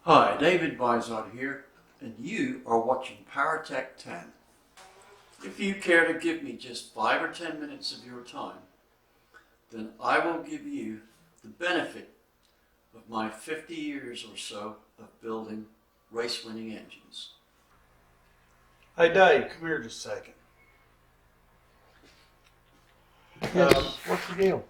Hi, David Vizard here, and you are watching PowerTech 10. If you care to give me just 5 or 10 minutes of your time, then I will give you the benefit of my 50 years or so of building race-winning engines. Hey Dave, come here just a second. Yes, what's the deal?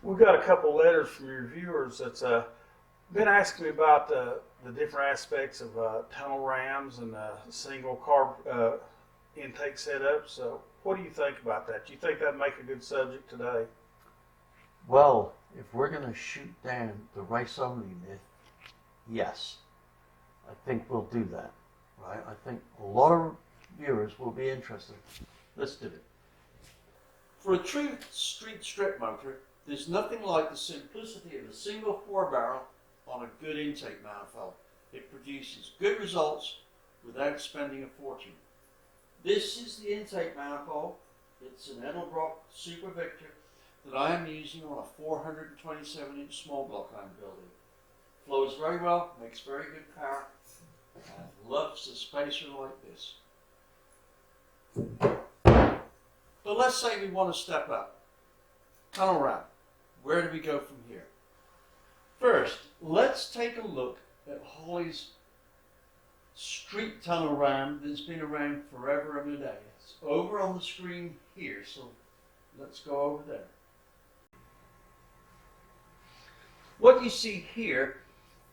We've got a couple letters from your viewers that's been asking me about the different aspects of tunnel rams and single carb intake setups. So what do you think about that? Do you think that'd make a good subject today? Well, if we're going to shoot down the race-only myth, yes, I think we'll do that, right? I think a lot of viewers will be interested. Let's do it. For a true street strip motor, there's nothing like the simplicity of a single 4-barrel on a good intake manifold. It produces good results without spending a fortune. This is the intake manifold. It's an Edelbrock Super Victor that I am using on a 427-inch small block I'm building. Flows very well, makes very good power, and loves a spacer like this. But let's say we want to step up. Tunnel ram. Where do we go from here? First, let's take a look at Holley's street tunnel ram that's been around forever and a day. It's over on the screen here, so let's go over there. What you see here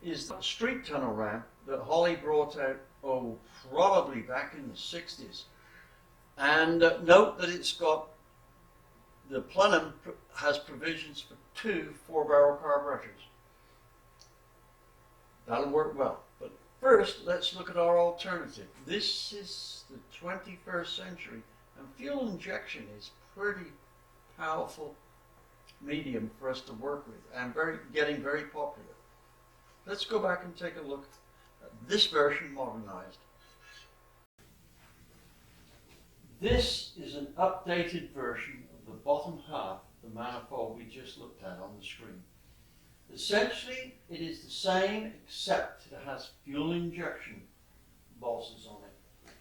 is the street tunnel ram that Holley brought out, probably back in the 60s. And note that it's got, the plenum has provisions for 2 4-barrel carburetors. That'll work well. But first, let's look at our alternative. This is the 21st century, and fuel injection is pretty powerful medium for us to work with, and getting very popular. Let's go back and take a look at this version modernized. This is an updated version of the bottom half of the manifold we just looked at on the screen. Essentially, it is the same except it has fuel injection bosses on it.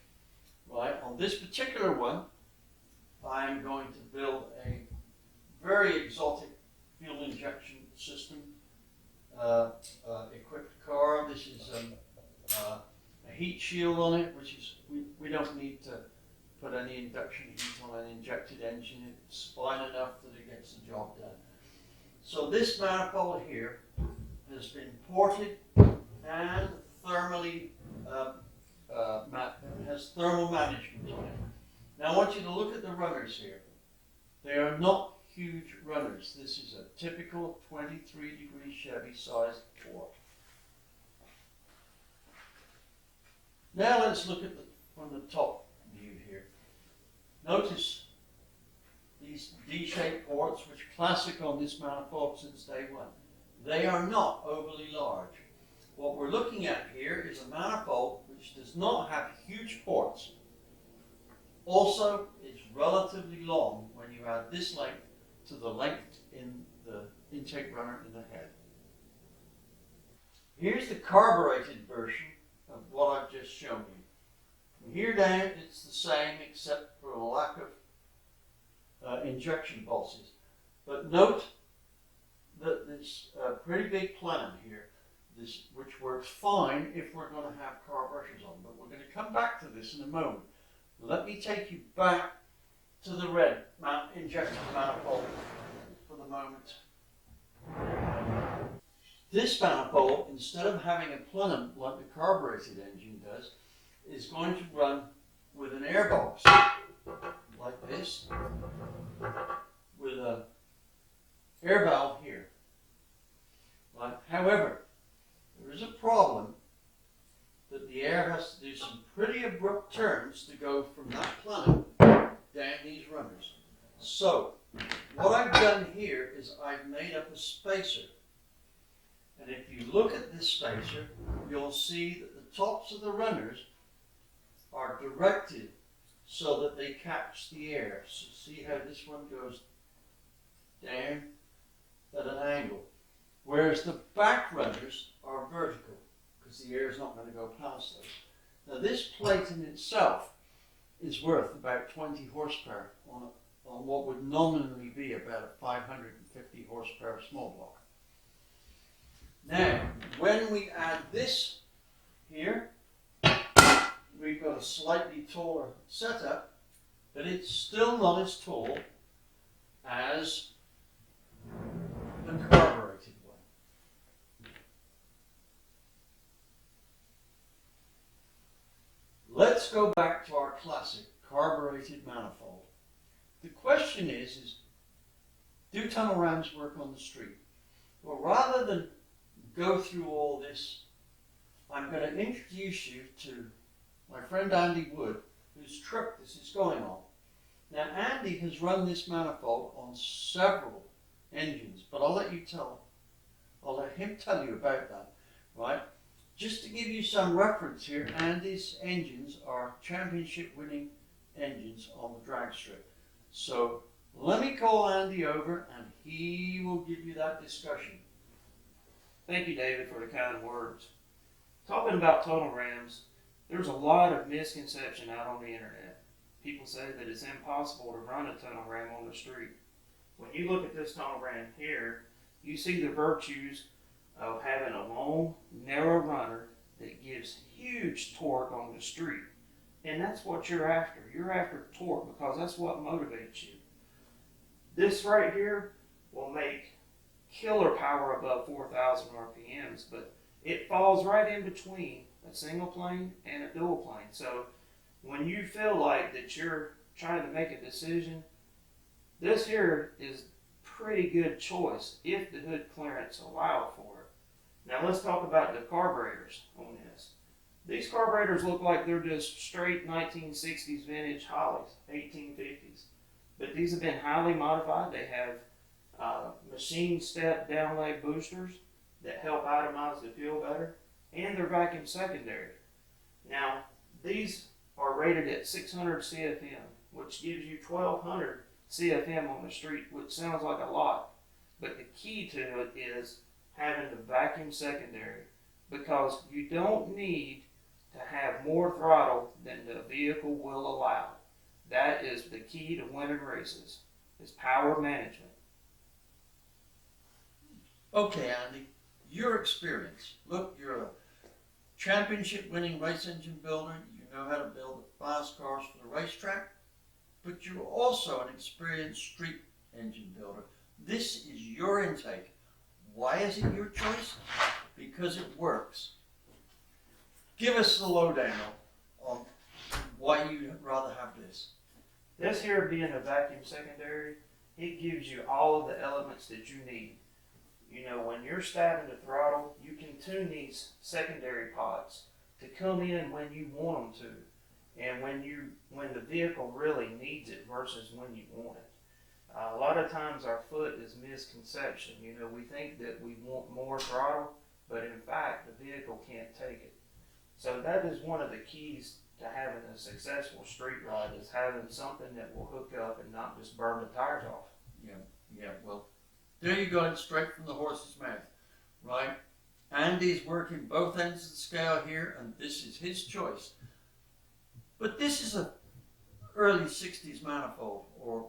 Right, on this particular one, I am going to build a very exotic fuel injection system equipped car. This is a heat shield on it, which is, we don't need to put any induction heat on an injected engine. It's fine enough that it gets the job done. So this manifold here has been ported and thermally has thermal management on it. Now I want you to look at the runners here. They are not huge runners. This is a typical 23-degree Chevy sized port. Now let's look at from the top view here. Notice these D-shaped ports, which are classic on this manifold since day one. They are not overly large. What we're looking at here is a manifold which does not have huge ports. Also, it's relatively long when you add this length to the length in the intake runner in the head. Here's the carbureted version of what I've just shown you. From here down, it's the same except for a lack of injection bosses. But note that there's a pretty big plenum here, which works fine if we're going to have carburetors on. But we're going to come back to this in a moment. Let me take you back to the red injection manifold for the moment. This manifold, instead of having a plenum like the carbureted engine does, is going to run with an air box like this, with an air valve here. Right? However, there is a problem that the air has to do some pretty abrupt turns to go from that plenum down these runners. So, what I've done here is I've made up a spacer. And if you look at this spacer, you'll see that the tops of the runners are directed so that they catch the air. So see how this one goes down at an angle. Whereas the back runners are vertical. because the air is not going to go past those. Now this plate in itself is worth about 20 horsepower on what would nominally be about a 550 horsepower small block. Now, when we add this here, we've got a slightly taller setup, but it's still not as tall as the carbureted one. Let's go back to our classic carbureted manifold. The question is do tunnel rams work on the street? Well, rather than go through all this, I'm going to introduce you to my friend Andy Wood, whose truck this is going on. Now, Andy has run this manifold on several engines, but I'll let him tell you about that, right? Just to give you some reference here, Andy's engines are championship winning engines on the drag strip. So let me call Andy over and he will give you that discussion. Thank you, David, for the kind words. Talking about tunnel rams, there's a lot of misconception out on the internet. People say that it's impossible to run a tunnel ram on the street. When you look at this tunnel ram here, you see the virtues of having a long, narrow runner that gives huge torque on the street. And that's what you're after. You're after torque because that's what motivates you. This right here will make killer power above 4,000 RPMs, but it falls right in between a single plane and a dual plane. So when you feel like that you're trying to make a decision, this here is pretty good choice if the hood clearance allow for it. Now let's talk about the carburetors on this. These carburetors look like they're just straight 1960s vintage Holleys, 1850s. But these have been highly modified. They have machine step downlay boosters that help itemize the fuel better, and they're vacuum secondary. Now, these are rated at 600 CFM, which gives you 1200 CFM on the street, which sounds like a lot. But the key to it is having the vacuum secondary, because you don't need to have more throttle than the vehicle will allow. That is the key to winning races, is power management. Okay, Andy, your experience. Look, you're a championship winning race engine builder. You know how to build fast cars for the racetrack, but you're also an experienced street engine builder. This is your intake. Why is it your choice? Because it works. Give us the lowdown on why you'd rather have this. This here being a vacuum secondary, it gives you all of the elements that you need. You know, when you're stabbing the throttle, you can tune these secondary pods to come in when you want them to, and when the vehicle really needs it versus when you want it. A lot of times our foot is misconception. You know, we think that we want more throttle, but in fact the vehicle can't take it. So that is one of the keys to having a successful street ride, is having something that will hook up and not just burn the tires off. Yeah, well, there you go, straight from the horse's mouth, right? Andy's working both ends of the scale here, and this is his choice. But this is a early 60s manifold, or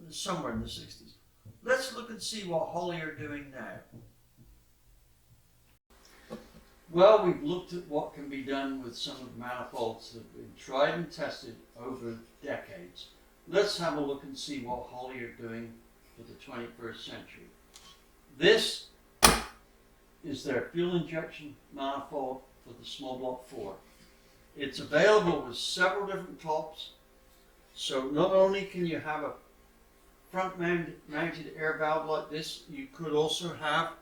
somewhere in the 60s. Let's look and see what Holley are doing now. Well, we've looked at what can be done with some of the manifolds that have been tried and tested over decades. Let's have a look and see what Holley are doing for the 21st century. This is their fuel injection manifold for the small block 4. It's available with several different tops, so not only can you have a front mounted air valve like this, you could also have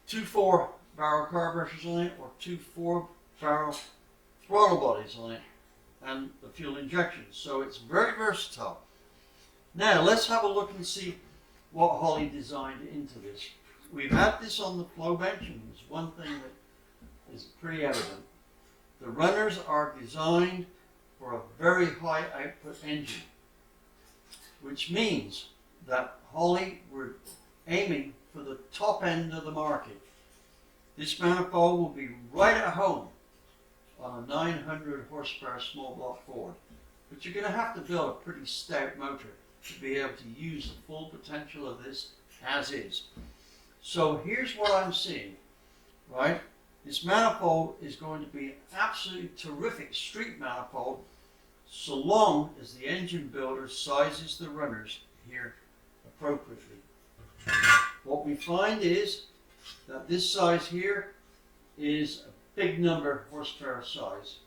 2 4-barrel carburetors on it, or 2 4-barrel throttle bodies on it, and the fuel injection. So it's very versatile. Now let's have a look and see what Holley designed into this. We've had this on the flow bench, and there's one thing that is pretty evident. The runners are designed for a very high output engine, which means that Holley were aiming for the top end of the market. This manifold will be right at home on a 900 horsepower small block Ford. But you're going to have to build a pretty stout motor to be able to use the full potential of this as is. So here's what I'm seeing, right? This manifold is going to be an absolutely terrific street manifold so long as the engine builder sizes the runners here appropriately. What we find is that this size here is a big number horsepower size.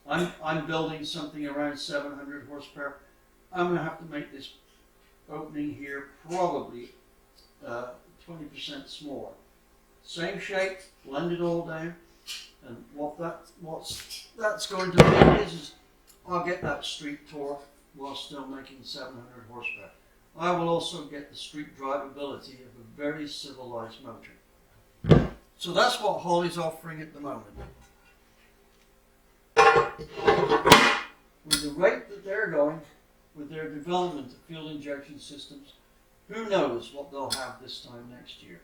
I'm building something around 700 horsepower. I'm going to have to make this opening here probably 20% smaller. Same shape, blend it all down, and that's going to mean is I'll get that street torque while still making 700 horsepower. I will also get the street drivability of a very civilized motor. So that's what Holley's offering at the moment. With the rate that they're going, with their development of fuel injection systems, who knows what they'll have this time next year.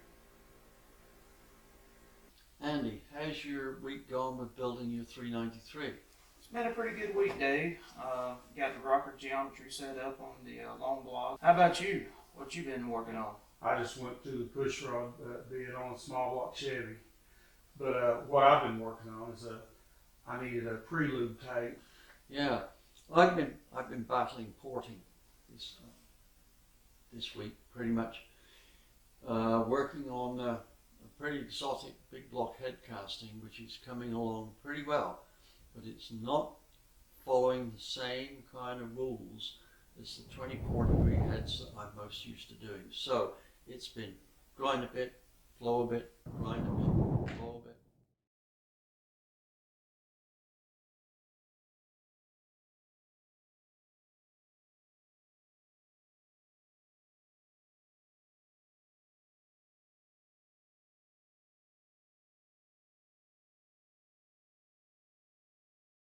Andy, how's your week gone with building your 393? It's been a pretty good week, Dave. Got the rocker geometry set up on the long block. How about you? What you been working on? I just went through the push rod, being on a small block Chevy. But what I've been working on is I needed a prelude tape. Yeah, I've been battling porting this week pretty much. Working on a pretty exotic big block head casting, which is coming along pretty well, but it's not following the same kind of rules as the 24-degree heads that I'm most used to doing. So it's been grind a bit, flow a bit, grind a